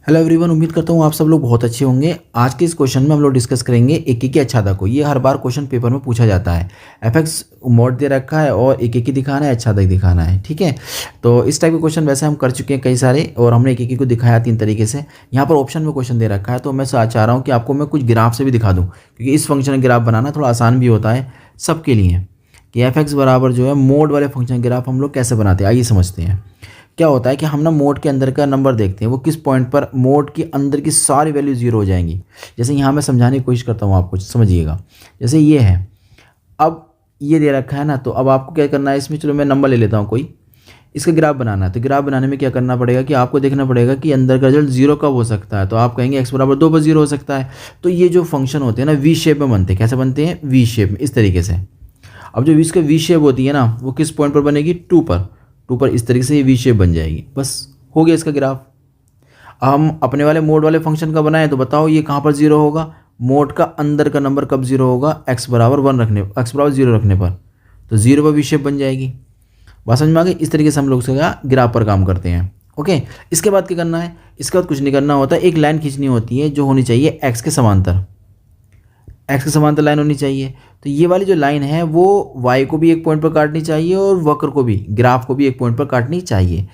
Hello everyone, उम्मीद करता हूँ आप सब लोग बहुत अच्छे होंगे। आज के इस क्वेश्चन में हम लोग डिस्कस करेंगे एकेकी अच्छादक को। ये हर बार क्वेश्चन पेपर में पूछा जाता है। एफएक्स मोड दे रखा है और एकेकी दिखाना है, अच्छादक दिखाना है। ठीक है, तो इस टाइप के क्वेश्चन वैसे हम कर चुके हैं कई सारे, और हमने एकेकी को दिखाया 3 तरीके से। यहाँ पर ऑप्शन में क्वेश्चन दे रखा है, तो मैं चाह रहा हूँ कि आपको मैं कुछ ग्राफ से भी दिखा दूँ, क्योंकि इस फंक्शन ग्राफ बनाना थोड़ा आसान भी होता है सबके लिए, कि एफ बराबर जो है मोड वाले फंक्शन ग्राफ हम लोग कैसे बनाते हैं। आइए समझते हैं। क्या होता है कि हम ना मोड के अंदर का नंबर देखते हैं, वो किस पॉइंट पर मोड के अंदर की सारी वैल्यू जीरो हो जाएंगी। जैसे यहाँ मैं समझाने की कोशिश करता हूँ, आपको समझिएगा। जैसे ये है, अब ये दे रखा है ना, तो अब आपको क्या करना है इसमें, चलो मैं नंबर ले लेता हूँ कोई, इसका ग्राफ बनाना है। तो ग्राफ बनाने में क्या करना पड़ेगा कि आपको देखना पड़ेगा कि अंदर का रिजल्ट जीरो कब हो सकता है। तो आप कहेंगे एक्स बराबर 2 पर जीरो हो सकता है। तो ये जो फंक्शन होते हैं ना, वी शेप में बनते हैं। कैसे बनते हैं? वी शेप में, इस तरीके से। अब जो इसका वी शेप होती है ना, वो किस पॉइंट पर बनेगी? 2 पर। 2 पर इस तरीके से ये वी शेप बन जाएगी। बस हो गया इसका ग्राफ। हम अपने वाले मोड वाले फंक्शन का बनाए, तो बताओ ये कहाँ पर जीरो होगा? मोड का अंदर का नंबर कब जीरो होगा? एक्स बराबर 1 रखने, एक्स बराबर 0 रखने पर। तो 0 पर वी शेप बन जाएगी। बात समझ में आ गई? इस तरीके से हम लोग उसका ग्राफ पर काम करते हैं। ओके, इसके बाद क्या करना है? इसके बाद कुछ नहीं करना होता, एक लाइन खींचनी होती है जो होनी चाहिए एक्स के समांतर। एक्स के समांतर लाइन होनी चाहिए। तो ये वाली जो लाइन है वो वाई को भी एक पॉइंट पर काटनी चाहिए और वक्र को भी, ग्राफ को भी एक पॉइंट पर काटनी चाहिए।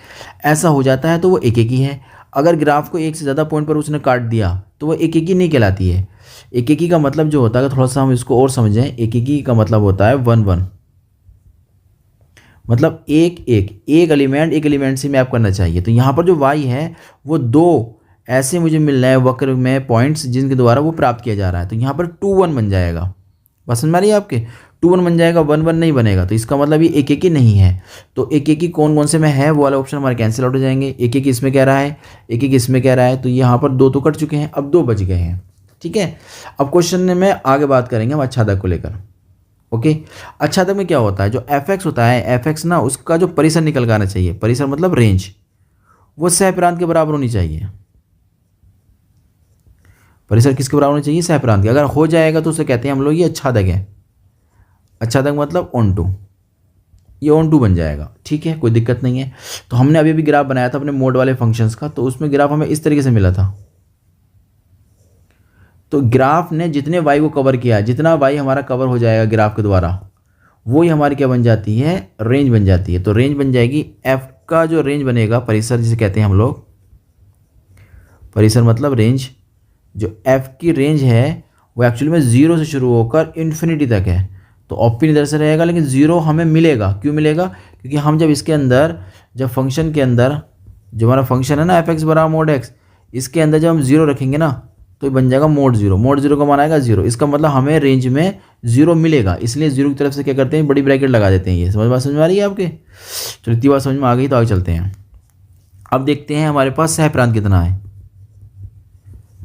ऐसा हो जाता है तो वो एकेकी है। अगर ग्राफ को एक से ज़्यादा पॉइंट पर उसने काट दिया तो वो एकेकी नहीं कहलाती है। एकेकी का मतलब जो होता है, थोड़ा सा हम इसको और समझें, एकेकी का मतलब होता है 1 1, मतलब एक एलिमेंट से मैप करना चाहिए। तो यहाँ पर जो वाई है वो 2 ऐसे मुझे मिल रहा है वक्र में पॉइंट्स, जिनके द्वारा वो प्राप्त किया जा रहा है। तो यहाँ पर 2 1 बन जाएगा। बस समझ में आ रही है आपके? 2 1 बन जाएगा, 1 1 नहीं बनेगा। तो इसका मतलब ये एकेकी नहीं है। तो एकेकी कौन कौन से में है, वो वाला ऑप्शन हमारे कैंसिल आउट हो जाएंगे। एकेकी इसमें कह रहा है, एकेकी इसमें कह रहा है। तो यहाँ पर 2 तो कट चुके हैं, अब 2 बच गए हैं। ठीक है, अब क्वेश्चन में आगे बात करेंगे हम अच्छादक को लेकर। ओके, अच्छादक में क्या होता है? जो एफ एक्स होता है, एफ एक्स ना, उसका जो परिसर निकल के आना चाहिए, परिसर मतलब रेंज, वो सहप्रांत के बराबर होनी चाहिए। परिसर किसके बराबर होनी चाहिए? सहप्रांत के। अगर हो जाएगा तो उसे कहते हैं हम लोग ये अच्छादक है। अच्छादक मतलब ऑन टू, ये ऑन टू बन जाएगा। ठीक है, कोई दिक्कत नहीं है। तो हमने अभी ग्राफ बनाया था अपने मोड वाले फंक्शंस का, तो उसमें ग्राफ हमें इस तरीके से मिला था। तो ग्राफ ने जितने वाई को कवर किया, जितना वाई हमारा कवर हो जाएगा ग्राफ के द्वारा, वो ही हमारी क्या बन जाती है? रेंज बन जाती है। तो रेंज बन जाएगी, एफ का जो रेंज बनेगा, परिसर जिसे कहते हैं हम लोग, परिसर मतलब रेंज, जो एफ की रेंज है वो एक्चुअली में 0 से शुरू होकर इन्फिनिटी तक है। तो ओपन इधर से रहेगा, लेकिन 0 हमें मिलेगा। क्यों मिलेगा? क्योंकि हम जब इसके अंदर, जब फंक्शन के अंदर, जो हमारा फंक्शन है ना एफ एक्स बराबर मोड एक्स, इसके अंदर जब हम 0 रखेंगे ना, तो ये बन जाएगा मोड 0। मोड 0 का मान आएगा 0। इसका मतलब हमें रेंज में 0 मिलेगा, इसलिए 0 की तरफ से क्या करते हैं? बड़ी ब्रैकेट लगा देते हैं। ये समझ में आ रही है आपके? चलो इतनी बात समझ में आ गई, तो आगे चलते हैं। अब देखते हैं हमारे पास सहप्रांत कितना है।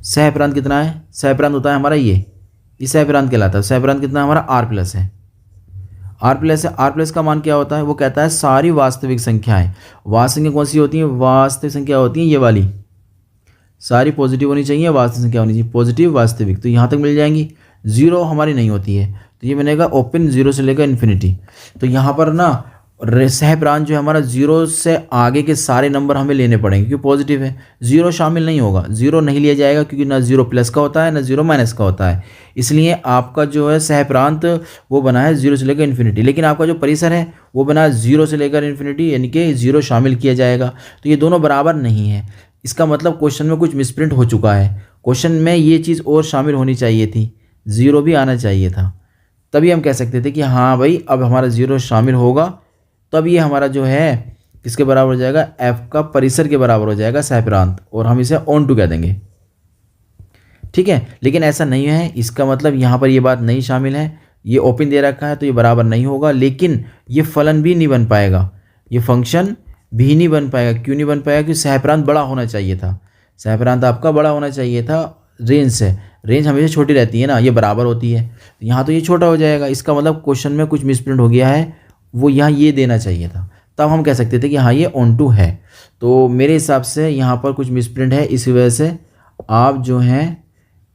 सहप्रांत कितना है? सहप्रांत होता है हमारा ये सहप्रांत कहलाता है। सहप्रांत कितना है हमारा? आर प्लस है। आर प्लस है। आर प्लस का मान क्या होता है? वो कहता है सारी वास्तविक संख्याएं। वास्तविक संख्या कौन सी होती है? वास्तविक संख्या होती है ये वाली, सारी पॉजिटिव होनी चाहिए, वास्तविक संख्या होनी चाहिए, पॉजिटिव वास्तविक। तो यहाँ तक मिल जाएंगी। 0 हमारी नहीं होती है, तो ये बनेगा ओपन 0 से लेकर इन्फिनिटी। तो यहाँ पर ना सहप्रांत जो है हमारा, 0 से आगे के सारे नंबर हमें लेने पड़ेंगे, क्योंकि पॉजिटिव है। 0 शामिल नहीं होगा, 0 नहीं लिया जाएगा, क्योंकि ना 0 प्लस का होता है ना 0 माइनस का होता है। इसलिए आपका जो है सहप्रांत वो बना है 0 से लेकर इन्फिनिटी। लेकिन आपका जो परिसर है वो बना है 0 से लेकर इन्फिनिटी, यानी कि 0 शामिल किया जाएगा। तो ये दोनों बराबर नहीं है। इसका मतलब क्वेश्चन में कुछ मिसप्रिंट हो चुका है। क्वेश्चन में ये चीज़ और शामिल होनी चाहिए थी, 0 भी आना चाहिए था। तभी हम कह सकते थे कि हाँ भाई, अब हमारा 0 शामिल होगा, तब ये हमारा जो है किसके बराबर हो जाएगा? एफ का परिसर के बराबर हो जाएगा सहप्रांत, और हम इसे ऑन टू कह देंगे। ठीक है, लेकिन ऐसा नहीं है। इसका मतलब यहाँ पर ये बात नहीं शामिल है। ये ओपन दे रखा है तो ये बराबर नहीं होगा, लेकिन ये फलन भी नहीं बन पाएगा, ये फंक्शन भी नहीं बन पाएगा। क्यों नहीं बन पाएगा? क्योंकि सहप्रांत बड़ा होना चाहिए था। सहप्रांत आपका बड़ा होना चाहिए था रेंज से। रेंज हमेशा छोटी रहती है ना, ये बराबर होती है। यहाँ तो ये छोटा हो जाएगा। इसका मतलब क्वेश्चन में कुछ मिसप्रिंट हो गया है, वो यहाँ ये देना चाहिए था, तब हम कह सकते थे कि हाँ ये ऑन टू है। तो मेरे हिसाब से यहाँ पर कुछ मिसप्रिंट है, इसी वजह से आप जो हैं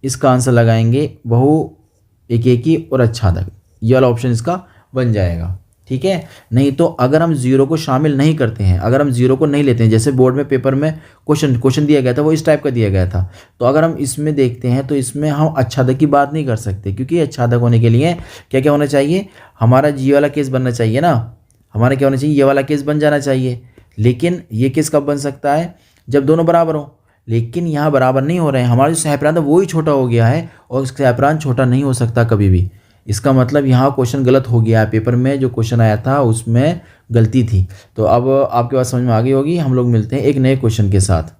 इसका आंसर लगाएंगे बहु एकेकी और अच्छादक। ये वाला ऑप्शन इसका बन जाएगा। ठीक है। नहीं तो अगर हम जीरो को शामिल नहीं करते हैं, अगर हम जीरो को नहीं लेते हैं, जैसे बोर्ड में पेपर में क्वेश्चन दिया गया था वो इस टाइप का दिया गया था, तो अगर हम इसमें देखते हैं तो इसमें हम आच्छादक की बात नहीं कर सकते, क्योंकि आच्छादक होने के लिए क्या क्या होना चाहिए, हमारा जी वाला केस बनना चाहिए ना, हमारा क्या होना चाहिए, ये वाला केस बन जाना चाहिए। लेकिन ये केस कब बन सकता है, जब दोनों बराबर हो। लेकिन यहाँ बराबर नहीं हो रहे हैं, हमारा जो सहप्रांत है वो ही छोटा हो गया है, और सहप्रांत छोटा नहीं हो सकता कभी भी। इसका मतलब यहाँ क्वेश्चन गलत हो गया है, पेपर में जो क्वेश्चन आया था उसमें गलती थी। तो अब आपके पास समझ में आ गई होगी। हम लोग मिलते हैं एक नए क्वेश्चन के साथ।